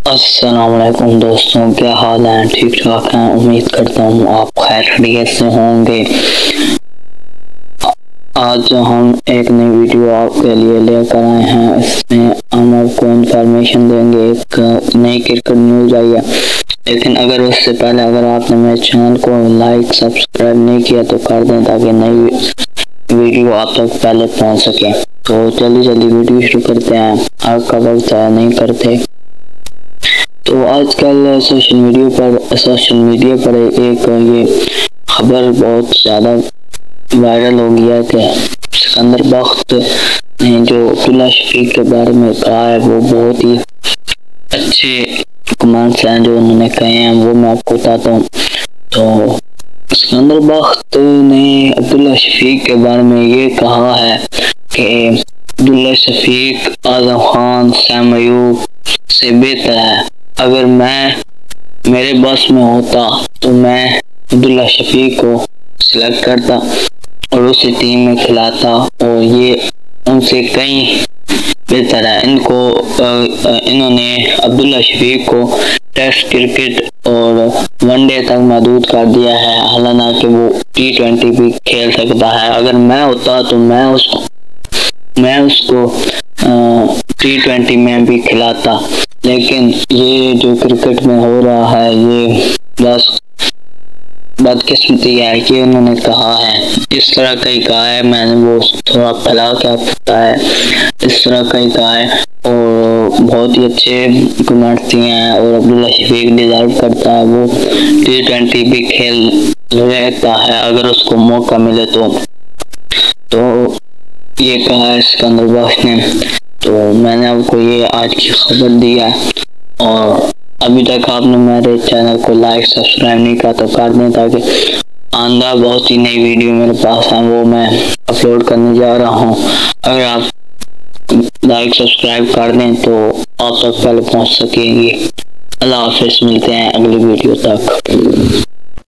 अस्सलामुअलैकुम दोस्तों, क्या हाल है? ठीक ठाक हैं? उम्मीद करता हूँ आप खैर खैरियत से होंगे। आज हम एक नई वीडियो आपके लिए लेकर आए हैं। इसमें हम आपको इंफॉर्मेशन देंगे, एक नई क्रिकेट न्यूज आई है। लेकिन अगर उससे पहले अगर आपने मेरे चैनल को लाइक सब्सक्राइब नहीं किया तो कर दें, ताकि नई वीडियो आप तक पहले पहुँच सके। तो जल्दी वीडियो शुरू करते हैं, आपका वक्त ज़ाया नहीं करते। तो आजकल सोशल मीडिया पर एक ये खबर बहुत ज़्यादा वायरल हो गया कि सिकंदर बख्त ने जो अब्दुल्ला शफीक के बारे में कहा है, वो बहुत ही अच्छे कमेंट्स हैं जो उन्होंने कहे हैं, वो मैं आपको बताता हूँ। तो सिकंदर बख्त ने अब्दुल्ला शफीक के बारे में ये कहा है कि अब्दुल्ला शफीक आजम खान, सैम अयूब से बेहतर है। अगर मेरे बस में होता तो मैं अब्दुल्ला शफीक को सिलेक्ट करता और उसे टीम में खिलाता, और ये उनसे कहीं बेहतर है। इन्होंने अब्दुल्ला शफीक को टेस्ट क्रिकेट और वनडे तक महदूद कर दिया है, हालांकि वो T20 भी खेल सकता है। अगर मैं होता तो मैं उसको T20 में भी खिलाता। लेकिन ये जो क्रिकेट में हो रहा है, ये बस बदकिस्मती है। ये उन्होंने कहा है, इस तरह का ही कहा है, मैंने वो थोड़ा फैला के आपको बताया, इस तरह का ही कहा है। और बहुत ही अच्छे कमेंट्स दिए हैं, और अब्दुल्ला शफीक डिजर्व करता है, वो T20 भी खेल लेता है अगर उसको मौका मिले तो ये कहा है सिकंदर बख्त ने। तो मैंने आपको ये आज की खबर दी है, और अभी तक आपने मेरे चैनल को लाइक सब्सक्राइब नहीं किया तो कर दें, ताकि आंदा बहुत ही नई वीडियो मेरे पास है, वो मैं अपलोड करने जा रहा हूँ। अगर आप लाइक सब्सक्राइब कर दें तो आप तक पहले पहुँच सकेंगे। अल्लाह हाफिज़, मिलते हैं अगली वीडियो तक।